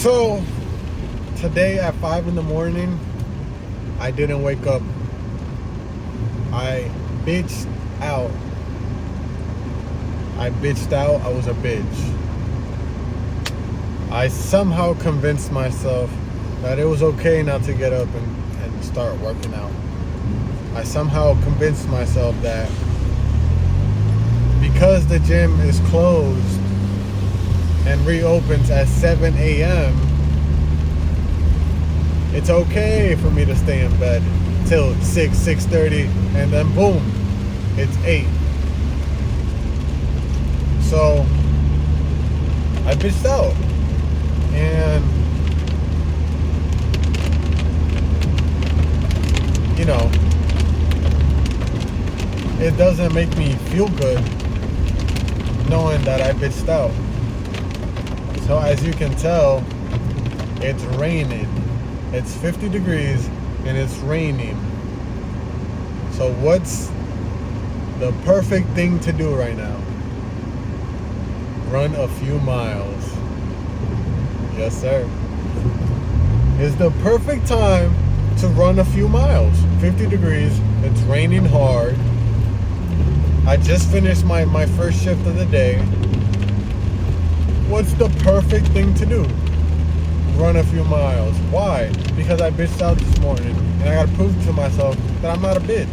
So today at 5 in the morning, I didn't wake up. I bitched out. I was a bitch. I somehow convinced myself that it was okay not to get up and start working out. I somehow convinced myself that because the gym is closed and reopens at 7 a.m., it's okay for me to stay in bed till 6:30, and then boom, it's 8. So I bitched out, and you know, it doesn't make me feel good knowing that I bitched out. So as you can tell, it's raining. It's 50 degrees and it's raining. So what's the perfect thing to do right now? Run a few miles. Yes, sir. It's the perfect time to run a few miles. 50 degrees. It's raining hard. I just finished my first shift of the day. What's the perfect thing to do? Run a few miles. Why? Because I bitched out this morning, and I gotta prove to myself that I'm not a bitch.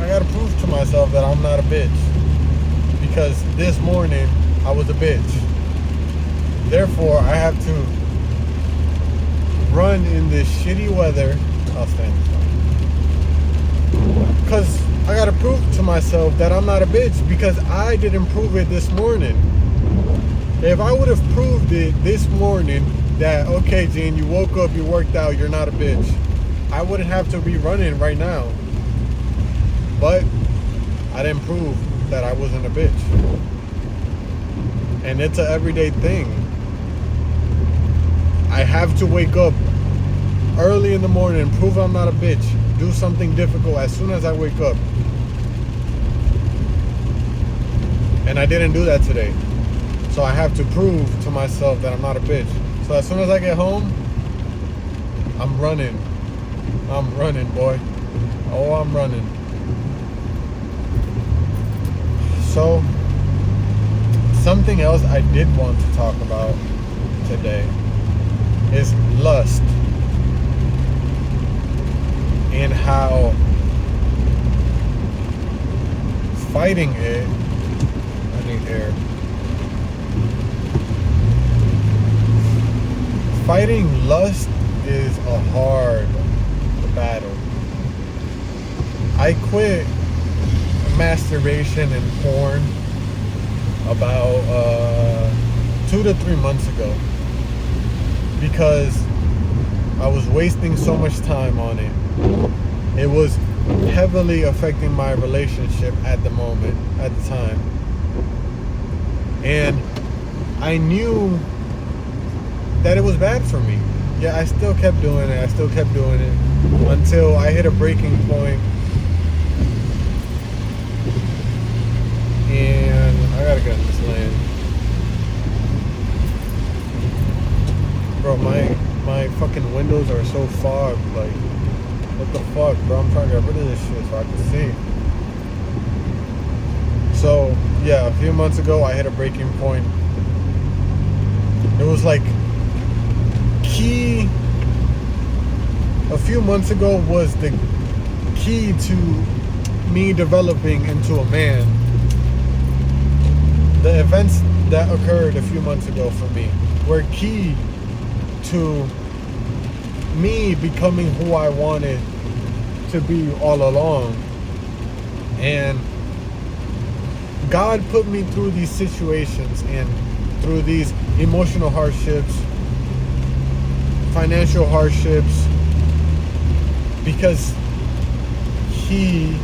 I gotta prove to myself that I'm not a bitch, because this morning I was a bitch. Therefore, I have to run in this shitty weather. I'll stand this one. Because I gotta prove to myself that I'm not a bitch, because I didn't prove it this morning. If I would have proved it this morning that, okay, Gene, you woke up, you worked out, you're not a bitch, I wouldn't have to be running right now. But I didn't prove that I wasn't a bitch. And it's an everyday thing. I have to wake up early in the morning and prove I'm not a bitch. Do something difficult as soon as I wake up. And I didn't do that today. So I have to prove to myself that I'm not a bitch. So as soon as I get home, I'm running. I'm running, boy. Oh, I'm running. So, something else I did want to talk about today is lust. And how fighting it, I need air. Fighting lust is a hard battle. I quit masturbation and porn about 2 to 3 months ago because I was wasting so much time on it. It was heavily affecting my relationship at the time. And I knew that it was bad for me. Yeah, I still kept doing it until I hit a breaking point. And I gotta get in this lane. Bro, my fucking windows are so fogged. Like, what the fuck, bro? I'm trying to get rid of this shit so I can see. So, yeah, a few months ago, I hit a breaking point. It was like a few months ago was the key to me developing into a man. The events that occurred a few months ago for me were key to me becoming who I wanted to be all along. And God put me through these situations and through these emotional hardships, financial hardships, because He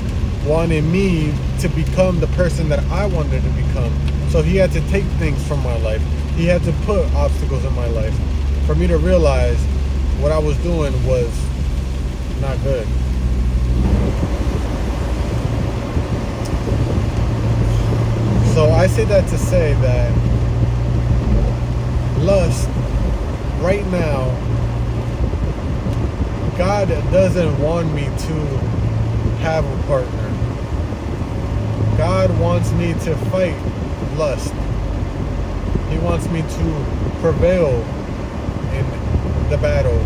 wanted me to become the person that I wanted to become. So He had to take things from my life. He had to put obstacles in my life for me to realize what I was doing was not good. So I say that to say that lust right now, God doesn't want me to have a partner. God wants me to fight lust. He wants me to prevail in the battle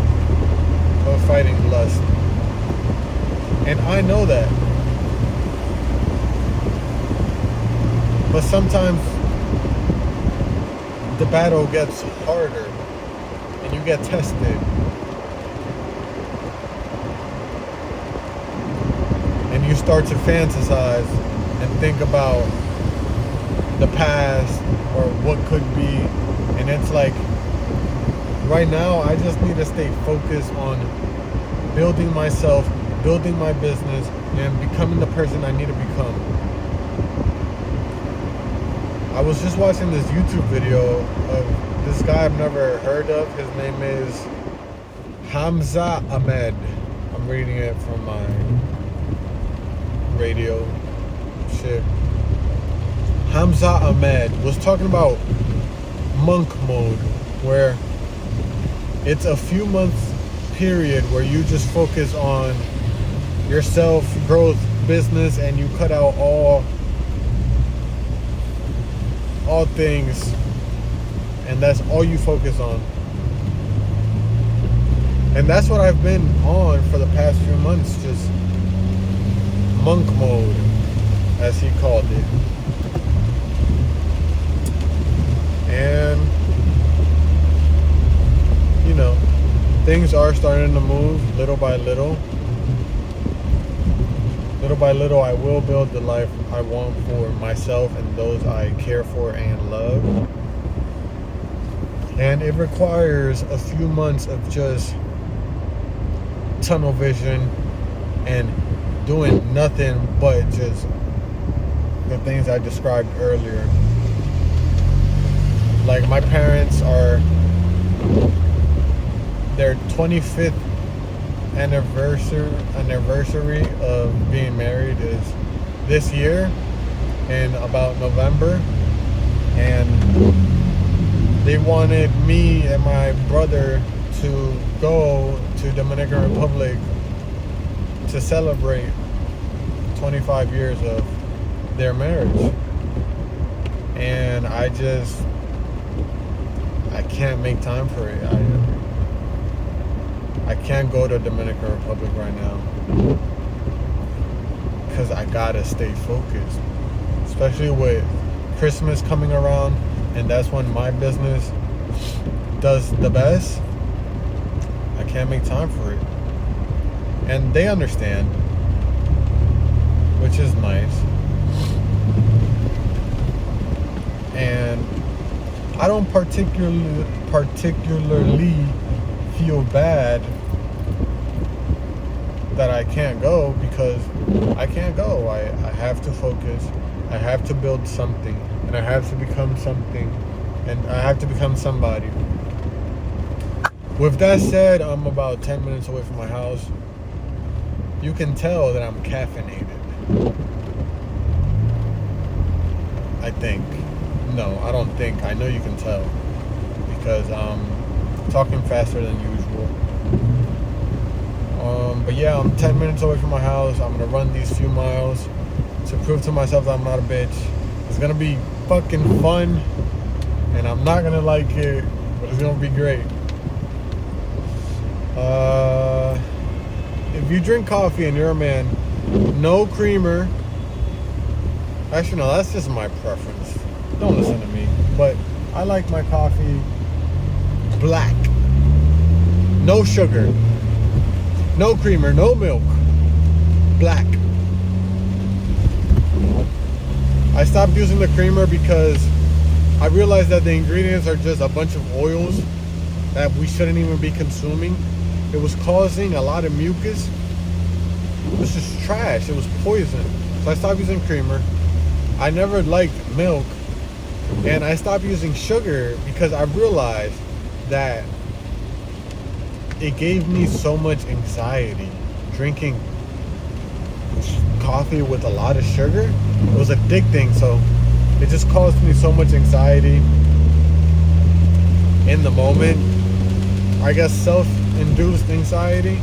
of fighting lust. And I know that. But sometimes the battle gets harder and you get tested. And you start to fantasize and think about the past or what could be. And it's like, right now, I just need to stay focused on building myself, building my business, and becoming the person I need to become. I was just watching this YouTube video of this guy I've never heard of. His name is Hamza Ahmed. I'm reading it from my radio shit. Hamza Ahmed was talking about monk mode, where it's a few months period where you just focus on yourself, growth, business, and you cut out all things, and that's all you focus on. And that's what I've been on for the past few months, just monk mode, as he called it. And you know, things are starting to move little by little. Little by little, I will build the life I want for myself and those I care for and love. And it requires a few months of just tunnel vision and doing nothing but just the things I described earlier. Like, my parents are, their 25th anniversary of being married is this year in about November, and they wanted me and my brother to go to Dominican Republic to celebrate 25 years of their marriage. And I can't make time for it. I can't go to Dominican Republic right now because I gotta stay focused, especially with Christmas coming around, and that's when my business does the best. I can't make time for it, and they understand, which is nice. And I don't particularly feel bad that I can't go, because I can't go. I have to focus. I have to build something, and I have to become something, and I have to become somebody. With that said, I'm about 10 minutes away from my house. You can tell that I'm caffeinated. I think. No, I don't think. I know you can tell, because I'm talking faster than usual. But yeah, I'm 10 minutes away from my house. I'm gonna run these few miles to prove to myself that I'm not a bitch. It's gonna be fucking fun, and I'm not gonna like it, but it's gonna be great. If you drink coffee and you're a man, no creamer. Actually, no, that's just my preference. Don't listen to me. But I like my coffee black. No sugar. No creamer, no milk. Black. I stopped using the creamer because I realized that the ingredients are just a bunch of oils that we shouldn't even be consuming. It was causing a lot of mucus. It was just trash. It was poison. So I stopped using creamer. I never liked milk. And I stopped using sugar because I realized that it gave me so much anxiety drinking coffee with a lot of sugar. It was addicting, so it just caused me so much anxiety. in the moment, I guess, self-induced anxiety.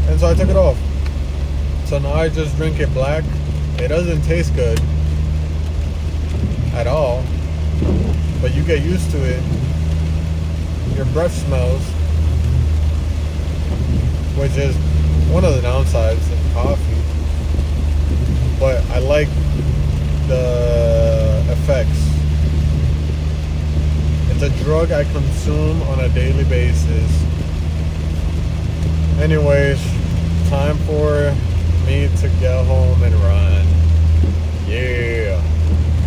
And so I took it off. So now I just drink it black. It doesn't taste good at all, but you get used to it. Your breath smells, which is one of the downsides of coffee. But I like the effects. It's a drug I consume on a daily basis. Anyways, time for me to get home and run. Yeah.